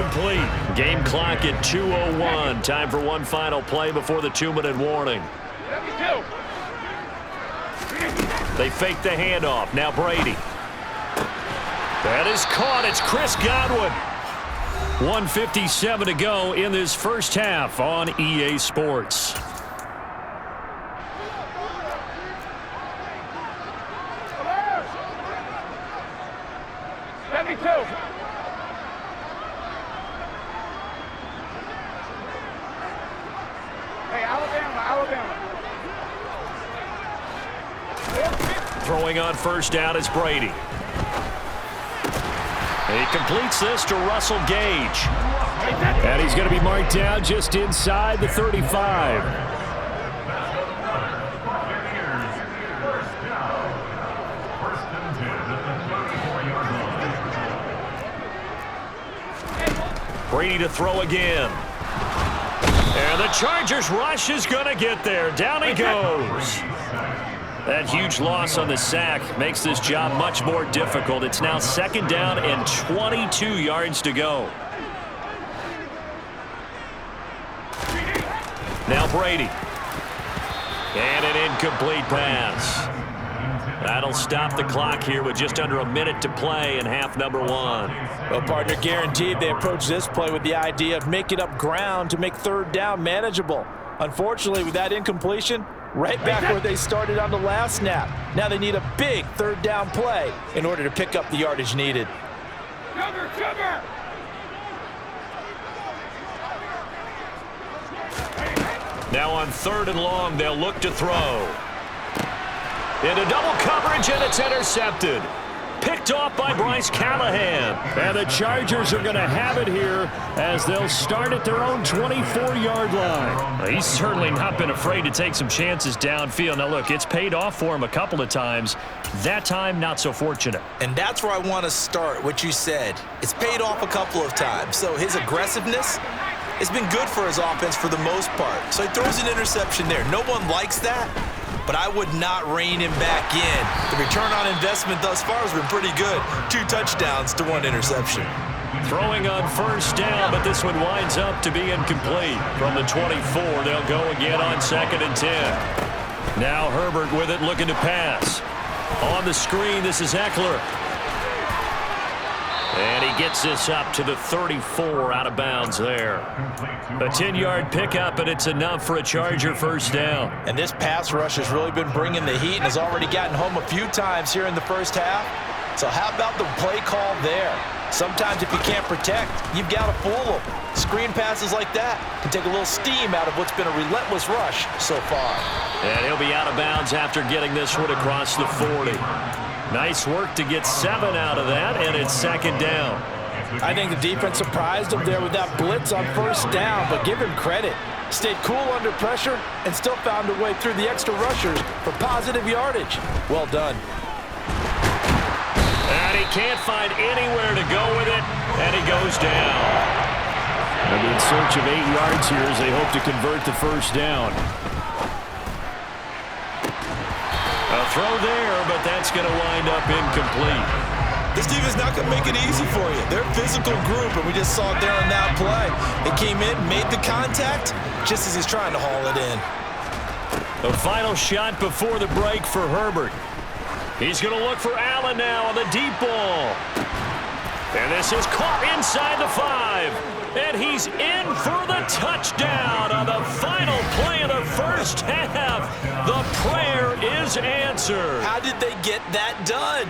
incomplete. Game clock at 2:01. Time for one final play before the 2-minute warning. They fake the handoff. Now Brady. That is caught. It's Chris Godwin. 1:57 to go in this first half on EA Sports. Throwing on first down is Brady. He completes this to Russell Gage. And he's going to be marked down just inside the 35. Brady to throw again. And the Chargers rush is going to get there. Down he goes. That huge loss on the sack makes this job much more difficult. It's now second down and 22 yards to go. Now Brady. And an incomplete pass. That'll stop the clock here with just under a minute to play in half number one. Well, partner, guaranteed they approach this play with the idea of making up ground to make third down manageable. Unfortunately, with that incompletion, right back where they started on the last snap. Now they need a big third down play in order to pick up the yardage needed. Cover! Now on third and long, they'll look to throw. Into double coverage, and it's intercepted. Picked off by Bryce Callahan. And the Chargers are going to have it here as they'll start at their own 24-yard line. Well, he's certainly not been afraid to take some chances downfield. Now, look, it's paid off for him a couple of times. That time, not so fortunate. And that's where I want to start, what you said. It's paid off a couple of times. So his aggressiveness has been good for his offense for the most part. So he throws an interception there. No one likes that. But I would not rein him back in. The return on investment thus far has been pretty good. 2 touchdowns to 1 interception. Throwing on first down, but this one winds up to be incomplete. From the 24, they'll go again on 2nd and 10. Now Herbert with it, looking to pass. On the screen, this is Eckler. And he gets this up to the 34, out of bounds there. A 10-yard pickup, and it's enough for a Charger first down. And this pass rush has really been bringing the heat and has already gotten home a few times here in the first half. So how about the play call there? Sometimes if you can't protect, you've got to fool them. Screen passes like that can take a little steam out of what's been a relentless rush so far. And he'll be out of bounds after getting this one across the 40. Nice work to get 7 out of that, and it's 2nd down. I think the defense surprised him there with that blitz on first down, but give him credit. Stayed cool under pressure and still found a way through the extra rushers for positive yardage. Well done. And he can't find anywhere to go with it, and he goes down. They'll be in search of 8 yards here as they hope to convert the first down. A throw there, but that's going to wind up incomplete. This team is not going to make it easy for you. They're a physical group, and we just saw it there on that play. They came in, made the contact, just as he's trying to haul it in. The final shot before the break for Herbert. He's going to look for Allen now on the deep ball. And this is caught inside the 5. And he's in for the touchdown on the final play of the first half. The prayer is answered. How did they get that done?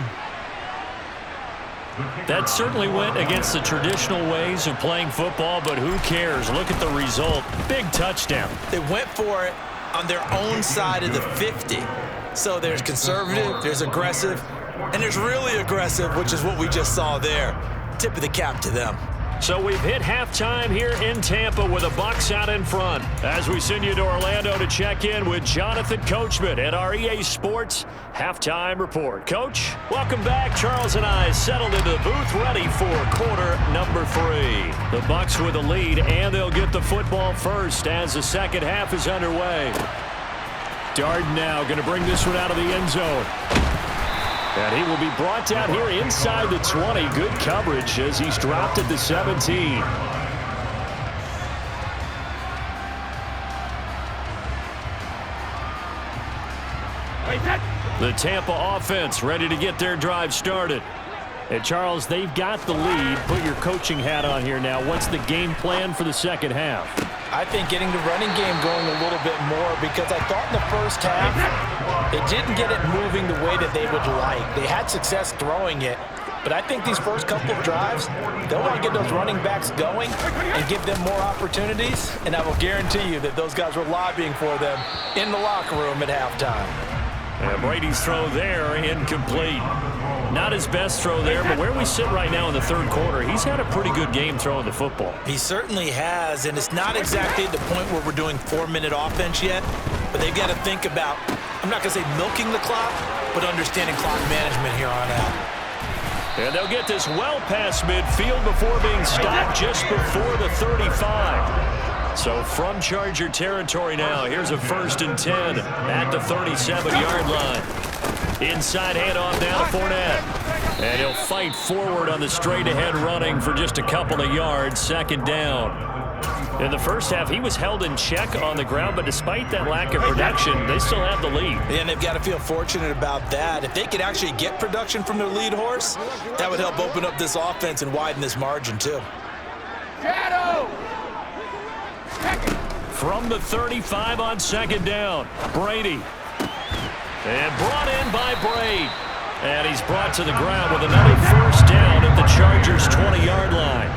That certainly went against the traditional ways of playing football, but who cares? Look at the result. Big touchdown. They went for it on their own side of the 50. So there's conservative, there's aggressive, and there's really aggressive, which is what we just saw there. Tip of the cap to them. So we've hit halftime here in Tampa with the Bucs out in front. As we send you to Orlando to check in with Jonathan Coachman at our EA Sports Halftime Report. Coach, welcome back. Charles and I settled into the booth ready for quarter number 3. The Bucs with the lead, and they'll get the football first as the second half is underway. Darden now going to bring this one out of the end zone. And he will be brought down here inside the 20. Good coverage as he's dropped at the 17. The Tampa offense ready to get their drive started. And Charles, they've got the lead. Put your coaching hat on here now. What's the game plan for the second half? I think getting the running game going a little bit more, because I thought in the first half they didn't get it moving the way that they would like. They had success throwing it, but I think these first couple of drives, they'll want to get those running backs going and give them more opportunities, and I will guarantee you that those guys were lobbying for them in the locker room at halftime. And Brady's throw there, incomplete. Not his best throw there, but where we sit right now in the third quarter, he's had a pretty good game throwing the football. He certainly has, and it's not exactly at the point where we're doing 4-minute offense yet, but they've got to think about, I'm not going to say milking the clock, but understanding clock management here on out. And they'll get this well past midfield before being stopped just before the 35. So from Charger territory now, here's a 1st and 10 at the 37-yard line. Inside handoff now to Fournette. And he'll fight forward on the straight-ahead running for just a couple of yards, 2nd down. In the first half, he was held in check on the ground, but despite that lack of production, they still have the lead. And they've got to feel fortunate about that. If they could actually get production from their lead horse, that would help open up this offense and widen this margin too. Shadow! From the 35 on 2nd down, Brady. And brought in by Braid. And he's brought to the ground with another 1st down at the Chargers' 20-yard line.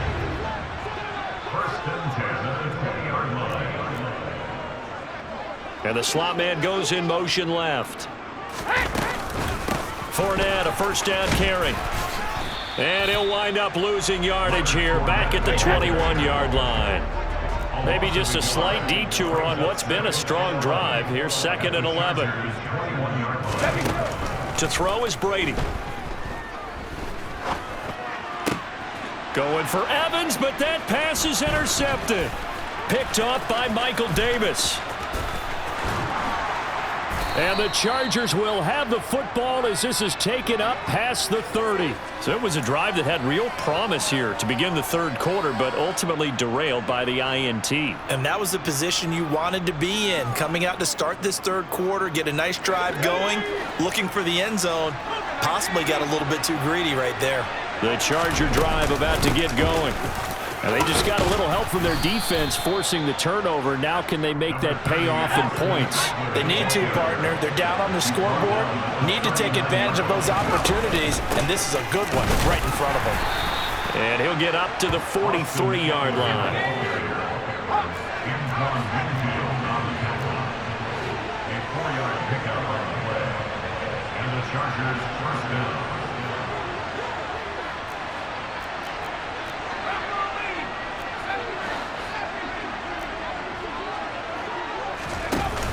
And the slot man goes in motion left. Fournette, a 1st down carry. And he'll wind up losing yardage here back at the 21-yard line. Maybe just a slight detour on what's been a strong drive. Here's 2nd and 11. To throw is Brady. Going for Evans, but that pass is intercepted. Picked off by Michael Davis. And the Chargers will have the football as this is taken up past the 30. So it was a drive that had real promise here to begin the third quarter, but ultimately derailed by the INT. And that was the position you wanted to be in, coming out to start this third quarter, get a nice drive going, looking for the end zone. Possibly got a little bit too greedy right there. The Charger drive about to get going. And they just got a little help from their defense forcing the turnover. Now can they make that pay off in points? They need to, partner. They're down on the scoreboard. Need to take advantage of those opportunities, and this is a good one right in front of them. And he'll get up to the 43-yard line.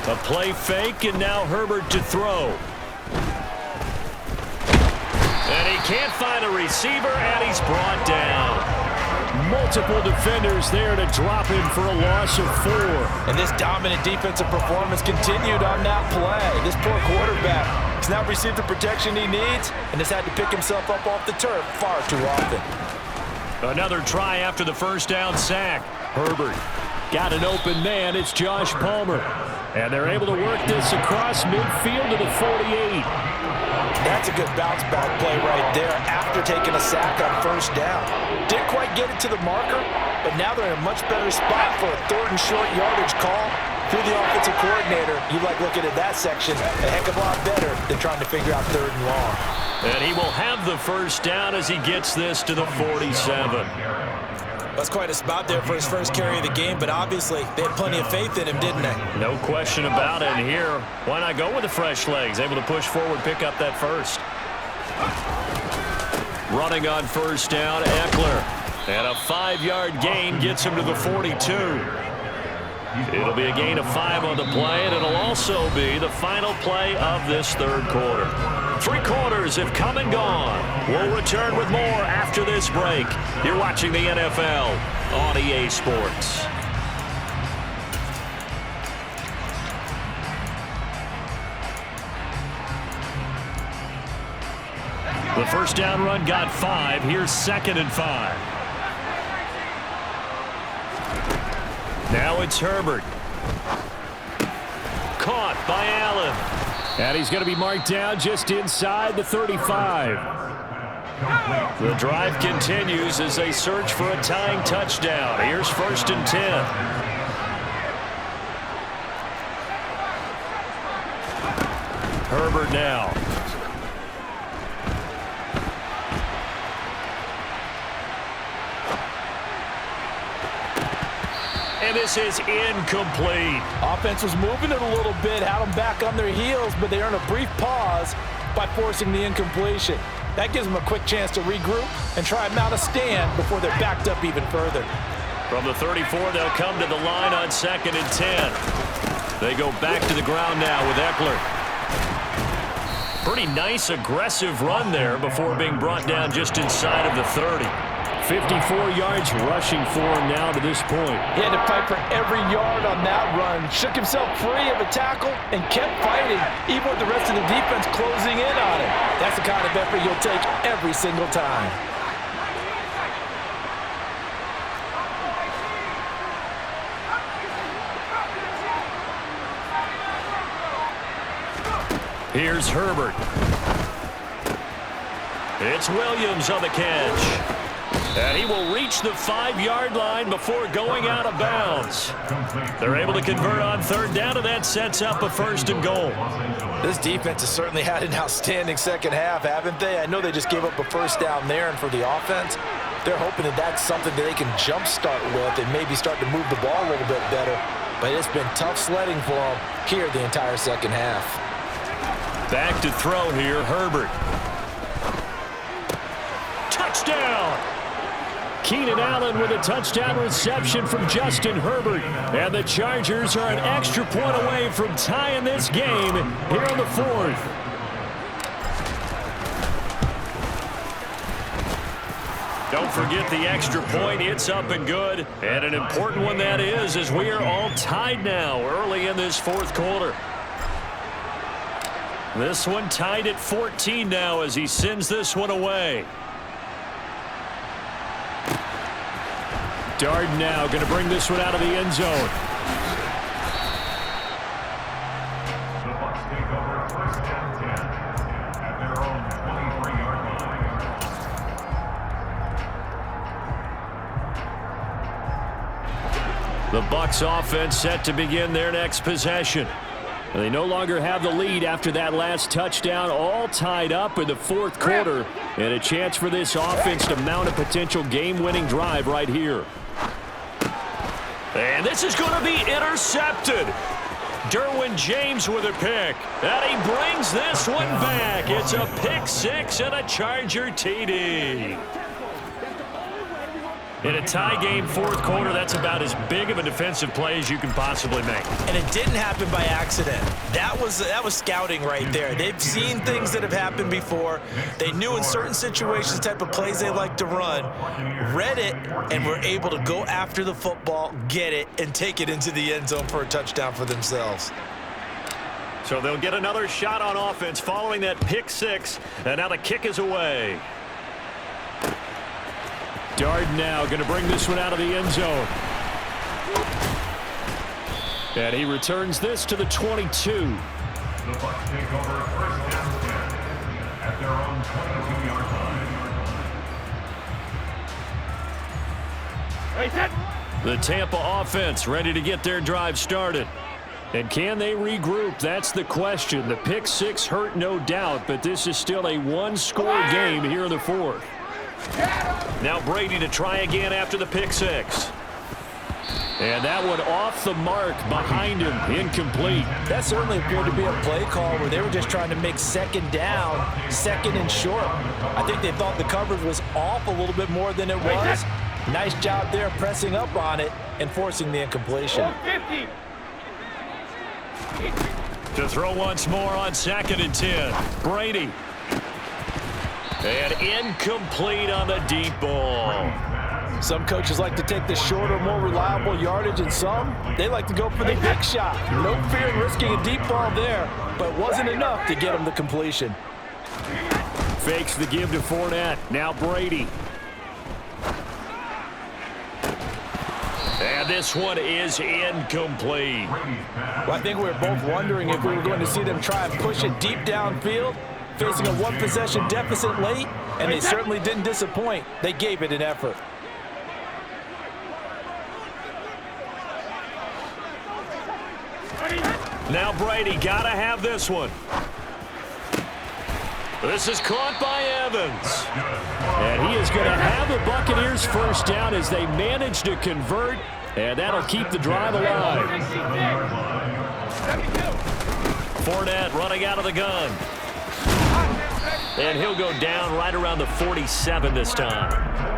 A play fake, and now Herbert to throw. And he can't find a receiver, and he's brought down. Multiple defenders there to drop him for a loss of 4. And this dominant defensive performance continued on that play. This poor quarterback has now received the protection he needs and has had to pick himself up off the turf far too often. Another try after the 1st down sack. Herbert got an open man. It's Josh Palmer. And they're able to work this across midfield to the 48. That's a good bounce back play right there after taking a sack on 1st down. Didn't quite get it to the marker, but now they're in a much better spot for a 3rd and short yardage call. Through the offensive coordinator, you like looking at that section a heck of a lot better than trying to figure out 3rd and long. And he will have the 1st down as he gets this to the 47. That's quite a spot there for his first carry of the game, but obviously they had plenty of faith in him, didn't they? No question about it. And here, why not go with the fresh legs? Able to push forward, pick up that 1st. Running on 1st down, Eckler. And a 5-yard gain gets him to the 42. It'll be a gain of 5 on the play, and it'll also be the final play of this third quarter. 3 quarters have come and gone. We'll return with more after this break. You're watching the NFL on EA Sports. first down run got 5. Here's 2nd and 5. Now it's Herbert. Caught by Allen. And he's going to be marked down just inside the 35. The drive continues as they search for a tying touchdown. Here's 1st and 10. Herbert now. And this is incomplete. Offense was moving it a little bit, had them back on their heels, but they earned a brief pause by forcing the incompletion. That gives them a quick chance to regroup and try and mount a stand before they're backed up even further. From the 34, they'll come to the line on 2nd and 10. They go back to the ground now with Eckler. Pretty nice, aggressive run there before being brought down just inside of the 30. 54 yards rushing for him now to this point. He had to fight for every yard on that run. Shook himself free of a tackle and kept fighting, even with the rest of the defense closing in on him. That's the kind of effort you'll take every single time. Here's Herbert. It's Williams on the catch. And he will reach the 5-yard line before going out of bounds. They're able to convert on 3rd down, and that sets up a 1st and goal. This defense has certainly had an outstanding second half, haven't they? I know they just gave up a 1st down there, and for the offense, they're hoping that that's something that they can jumpstart with and maybe start to move the ball a little bit better. But it's been tough sledding for them here the entire second half. Back to throw here, Herbert. Touchdown! Keenan Allen with a touchdown reception from Justin Herbert. And the Chargers are an extra point away from tying this game here in the 4th. Don't forget the extra point. It's up and good. And an important one that is, as we are all tied now early in this 4th quarter. This one tied at 14 now as he sends this one away. Darden now going to bring this one out of the end zone. The Bucs take over 1st and 10 at their own 23-yard line. The Bucs offense set to begin their next possession. They no longer have the lead after that last touchdown, all tied up in the 4th quarter, and a chance for this offense to mount a potential game-winning drive right here. And this is going to be intercepted. Derwin James with a pick. And he brings this one back. It's a pick 6 and a Charger TD. In a tie game 4th quarter, that's about as big of a defensive play as you can possibly make. And it didn't happen by accident. That was scouting right there. They've seen things that have happened before. They knew in certain situations the type of plays they like to run, read it, and were able to go after the football, get it, and take it into the end zone for a touchdown for themselves. So they'll get another shot on offense following that pick 6, and now the kick is away. Darden now going to bring this one out of the end zone. And he returns this to the 22. The Bucs take over 1st and 10 at their own 22-yard line. The Tampa offense ready to get their drive started. And can they regroup? That's the question. The pick 6 hurt, no doubt, but this is still a one-score game here in the 4th. Now Brady to try again after the pick 6. And that one off the mark behind him, incomplete. That certainly appeared to be a play call where they were just trying to make 2nd down, 2nd and short. I think they thought the coverage was off a little bit more than it was. Nice job there pressing up on it and forcing the incompletion. To throw once more on 2nd and 10. Brady. And incomplete on the deep ball. Some coaches like to take the shorter, more reliable yardage, and some, they like to go for the big shot. No fear in risking a deep ball there, but wasn't enough to get them the completion. fakes the give to Fournette. Now Brady. And this one is incomplete. Well, I think we were both wondering if we were going to see them try and push it deep downfield, facing a one-possession deficit late, and they certainly didn't disappoint. They gave it an effort. Now Brady, gotta have this one. This is caught by Evans. And he is going to have the Buccaneers first down as they manage to convert, and that'll keep the drive alive. Fournette running out of the gun. And he'll go down right around the 47 this time.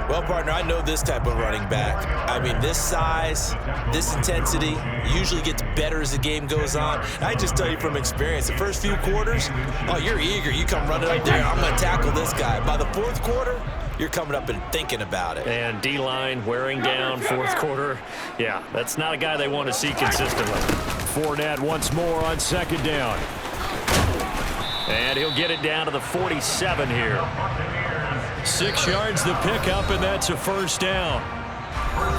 Well, partner, I know this type of running back. I mean, this size, this intensity usually gets better as the game goes on. I just tell you from experience, the first few quarters, oh, you're eager. You come running up there, I'm going to tackle this guy. By the fourth quarter, you're coming up and thinking about it. And D-line wearing down fourth quarter. Yeah, that's not a guy they want to see consistently. Fournette once more on second down. And he'll get it down to the 47 here. 6 yards the pickup, and that's a first down.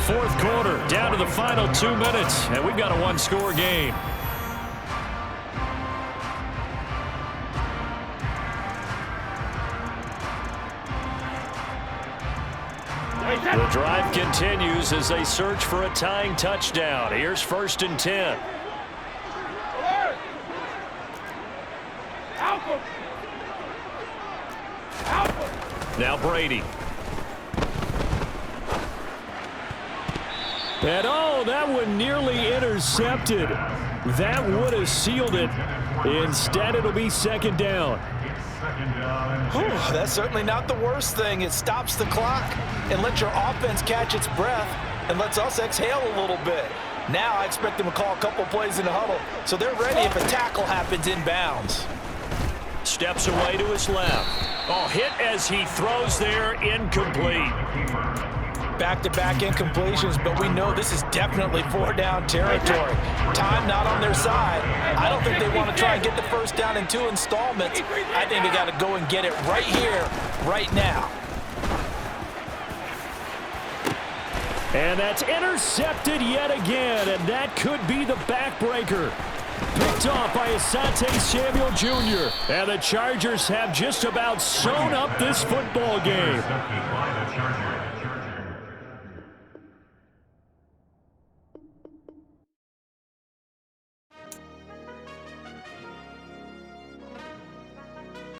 Fourth quarter, down to the final 2 minutes, and we've got a one-score game. The drive continues as they search for a tying touchdown. Here's 1st and 10. Now Brady. And oh, that one nearly intercepted. That would have sealed it. Instead, it'll be second down. That's certainly not the worst thing. It stops the clock and lets your offense catch its breath and lets us exhale a little bit. Now I expect them to call a couple plays in the huddle, so they're ready if a tackle happens inbounds. Steps away to his left. Oh, hit as he throws there, incomplete. Back-to-back incompletions, but we know this is definitely 4-down territory. Time not on their side. I don't think they want to try and get the first down in 2 installments. I think they got to go and get it right here, right now. And that's intercepted yet again, and that could be the backbreaker. Picked off by Asante Samuel Jr. And the Chargers have just about sewn up this football game.